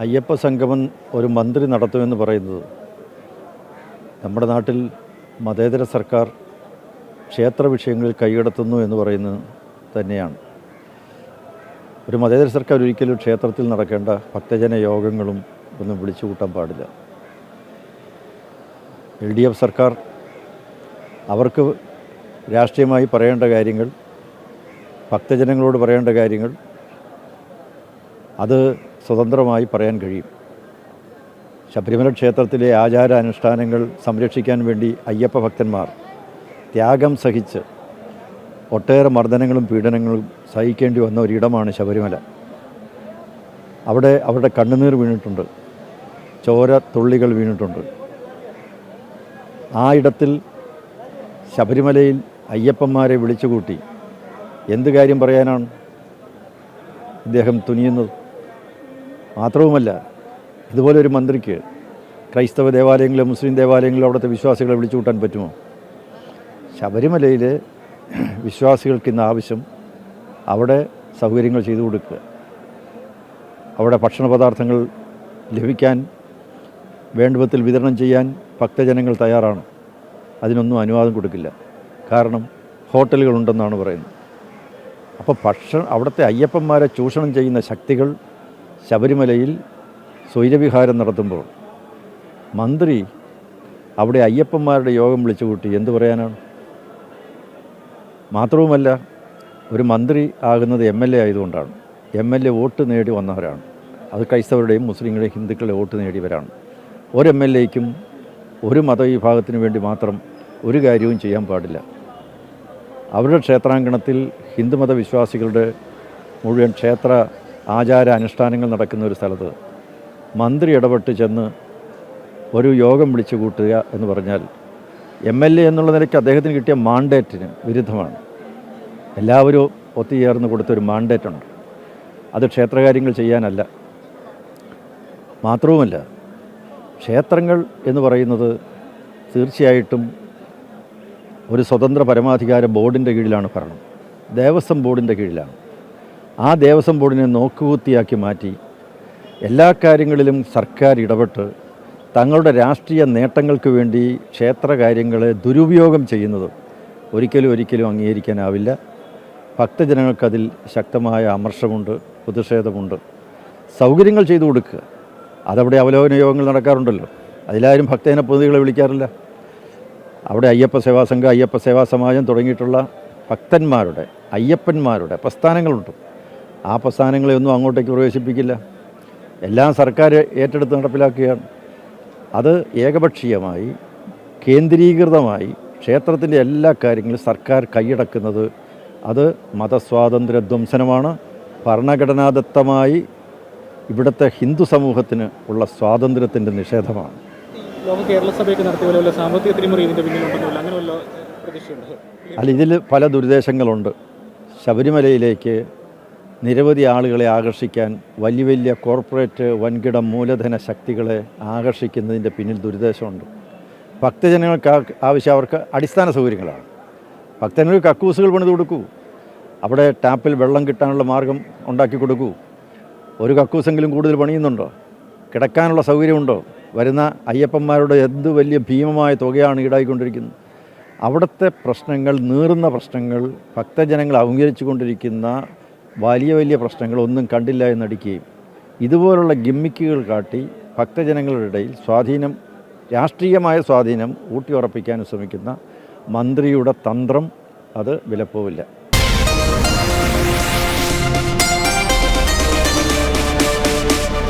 അയ്യപ്പ സംഗമം ഒരു മന്ത്രി നടത്തുമെന്ന് പറയുന്നത് നമ്മുടെ നാട്ടിൽ മതേതര സർക്കാർ ക്ഷേത്ര വിഷയങ്ങളിൽ കൈകടത്തുന്നു എന്ന് പറയുന്നത് തന്നെയാണ്. ഒരു മതേതര സർക്കാർ ഒരിക്കലും ക്ഷേത്രത്തിൽ നടക്കേണ്ട ഭക്തജന യോഗങ്ങളും ഒന്നും വിളിച്ചു കൂട്ടാൻ പാടില്ല. LDF സർക്കാർ അവർക്ക് രാഷ്ട്രീയമായി പറയേണ്ട കാര്യങ്ങൾ, ഭക്തജനങ്ങളോട് പറയേണ്ട കാര്യങ്ങൾ അത് സ്വതന്ത്രമായി പറയാൻ കഴിയും. ശബരിമല ക്ഷേത്രത്തിലെ ആചാരാനുഷ്ഠാനങ്ങൾ സംരക്ഷിക്കാൻ വേണ്ടി അയ്യപ്പ ഭക്തന്മാർ ത്യാഗം സഹിച്ച് ഒട്ടേറെ മർദ്ദനങ്ങളും പീഡനങ്ങളും സഹിക്കേണ്ടി വന്ന ഒരിടമാണ് ശബരിമല. അവിടെ അവരുടെ കണ്ണുനീർ വീണിട്ടുണ്ട്, ചോര തുള്ളികൾ വീണിട്ടുണ്ട്. ആ ഇടത്തിൽ ശബരിമലയിൽ അയ്യപ്പന്മാരെ വിളിച്ചുകൂട്ടി എന്ത് കാര്യം പറയാനാണ് ഇദ്ദേഹം തുനിയുന്നത്? മാത്രവുമല്ല, ഇതുപോലെ ഒരു മന്ത്രിക്ക് ക്രൈസ്തവ ദേവാലയങ്ങളിലും മുസ്ലിം ദേവാലയങ്ങളിലും അവിടുത്തെ വിശ്വാസികളെ വിളിച്ചു കൂട്ടാൻ പറ്റുമോ? ശബരിമലയിലെ വിശ്വാസികൾക്ക് ഇന്ന് ആവശ്യം അവിടെ സൗകര്യങ്ങൾ ചെയ്തു കൊടുക്കുക, അവിടെ ഭക്ഷണ പദാർത്ഥങ്ങൾ ലഭിക്കാൻ വേണ്ടുവത്തിൽ വിതരണം ചെയ്യാൻ ഭക്തജനങ്ങൾ തയ്യാറാണ്. അതിനൊന്നും അനുവാദം കൊടുക്കില്ല. കാരണം ഹോട്ടലുകളുണ്ടെന്നാണ് പറയുന്നത്. അപ്പോൾ അവിടുത്തെ അയ്യപ്പന്മാരെ ചൂഷണം ചെയ്യുന്ന ശക്തികൾ ശബരിമലയിൽ സ്വൈരവിഹാരം നടത്തുമ്പോൾ മന്ത്രി അവിടെ അയ്യപ്പന്മാരുടെ യോഗം വിളിച്ചു കൂട്ടി എന്തു പറയാനാണ്? മാത്രവുമല്ല, ഒരു മന്ത്രി ആകുന്നത് MLA ആയതുകൊണ്ടാണ്. MLA വോട്ട് നേടി വന്നവരാണ്. അത് ക്രൈസ്തവരുടെയും മുസ്ലിങ്ങളുടെയും ഹിന്ദുക്കളുടെ വോട്ട് നേടിയവരാണ്. ഒരു MLAയ്ക്കും ഒരു മതവിഭാഗത്തിന് വേണ്ടി മാത്രം ഒരു കാര്യവും ചെയ്യാൻ പാടില്ല. അവരുടെ ക്ഷേത്രാങ്കണത്തിൽ ഹിന്ദുമത വിശ്വാസികളുടെ മുഴുവൻ ക്ഷേത്ര ആചാര അനുഷ്ഠാനങ്ങൾ നടക്കുന്ന ഒരു സ്ഥലത്ത് മന്ത്രി ഇടപെട്ട് ചെന്ന് ഒരു യോഗം വിളിച്ചു കൂട്ടുക എന്ന് പറഞ്ഞാൽ MLA എന്നുള്ള നിലയ്ക്ക് അദ്ദേഹത്തിന് കിട്ടിയ മാൻഡേറ്റിന് വിരുദ്ധമാണ്. എല്ലാവരും ഒത്തുചേർന്ന് കൊടുത്തൊരു മാൻഡേറ്റുണ്ട്, അത് ക്ഷേത്രകാര്യങ്ങൾ ചെയ്യാനല്ല. മാത്രവുമല്ല, ക്ഷേത്രങ്ങൾ എന്ന് പറയുന്നത് തീർച്ചയായിട്ടും ഒരു സ്വതന്ത്ര പരമാധികാര ബോർഡിൻ്റെ കീഴിലാണ് ഭരണം. ദേവസ്വം ബോർഡിൻ്റെ കീഴിലാണ്. ആ ദേവസ്വം ബോർഡിനെ നോക്കുകുത്തിയാക്കി മാറ്റി എല്ലാ കാര്യങ്ങളിലും സർക്കാർ ഇടപെട്ട് തങ്ങളുടെ രാഷ്ട്രീയ നേട്ടങ്ങൾക്ക് വേണ്ടി ക്ഷേത്ര കാര്യങ്ങളെ ദുരുപയോഗം ചെയ്യുന്നത് ഒരിക്കലും അംഗീകരിക്കാനാവില്ല. ഭക്തജനങ്ങൾക്കതിൽ ശക്തമായ അമർഷമുണ്ട്, പ്രതിഷേധമുണ്ട്. സൗകര്യങ്ങൾ ചെയ്തു കൊടുക്കുക, അതവിടെ അവലോകന യോഗങ്ങൾ നടക്കാറുണ്ടല്ലോ, അതിലാരും ഭക്തജന പ്രതിനിധികളെ വിളിക്കാറില്ല. അവിടെ അയ്യപ്പ സേവാ സംഘം, അയ്യപ്പ സേവാ സമാജം തുടങ്ങിയിട്ടുള്ള ഭക്തന്മാരുടെ അയ്യപ്പന്മാരുടെ പ്രസ്ഥാനങ്ങളുണ്ട്. ആ പ്രസ്ഥാനങ്ങളെയൊന്നും അങ്ങോട്ടേക്ക് പ്രവേശിപ്പിക്കില്ല. എല്ലാം സർക്കാർ ഏറ്റെടുത്ത് നടപ്പിലാക്കുകയാണ്. അത് ഏകപക്ഷീയമായി കേന്ദ്രീകൃതമായി ക്ഷേത്രത്തിൻ്റെ എല്ലാ കാര്യങ്ങളും സർക്കാർ കൈയടക്കുന്നത് അത് മതസ്വാതന്ത്ര്യ ധ്വംസനമാണ്. ഭരണഘടനാദത്തമായി ഇവിടുത്തെ ഹിന്ദു സമൂഹത്തിന് ഉള്ള സ്വാതന്ത്ര്യത്തിൻ്റെ നിഷേധമാണ്. അല്ല, ഇതിൽ പല ദുരുദ്ദേശങ്ങളുണ്ട്. ശബരിമലയിലേക്ക് നിരവധി ആളുകളെ ആകർഷിക്കാൻ വലിയ കോർപ്പറേറ്റ് വൻകിട മൂലധന ശക്തികളെ ആകർഷിക്കുന്നതിൻ്റെ പിന്നിൽ ദുരുദ്ദേശമുണ്ട്. ഭക്തജനങ്ങൾക്ക് ആവശ്യം അവർക്ക് അടിസ്ഥാന സൗകര്യങ്ങളാണ്. ഭക്തജനങ്ങൾക്ക് കക്കൂസുകൾ പണിത് കൊടുക്കൂ, അവിടെ ടാപ്പിൽ വെള്ളം കിട്ടാനുള്ള മാർഗം ഉണ്ടാക്കി കൊടുക്കൂ. ഒരു കക്കൂസെങ്കിലും കൂടുതൽ പണിയുന്നുണ്ടോ? കിടക്കാനുള്ള സൗകര്യമുണ്ടോ? വരുന്ന അയ്യപ്പന്മാരുടെ എന്ത് വലിയ ഭീമമായ തുകയാണ് ഈടായിക്കൊണ്ടിരിക്കുന്നത്. അവിടുത്തെ പ്രശ്നങ്ങൾ, നീറുന്ന പ്രശ്നങ്ങൾ, ഭക്തജനങ്ങൾ അഭിമുഖീകരിച്ചു കൊണ്ടിരിക്കുന്ന വലിയ പ്രശ്നങ്ങളൊന്നും കണ്ടില്ല എന്നടിക്കുകയും ഇതുപോലുള്ള ഗിമ്മിക്കുകൾ കാട്ടി ഭക്തജനങ്ങളുടെ ഇടയിൽ സ്വാധീനം, രാഷ്ട്രീയമായ സ്വാധീനം ഊട്ടിയുറപ്പിക്കാൻ ശ്രമിക്കുന്ന മന്ത്രിയുടെ തന്ത്രം അത് വിലപ്പോവില്ല.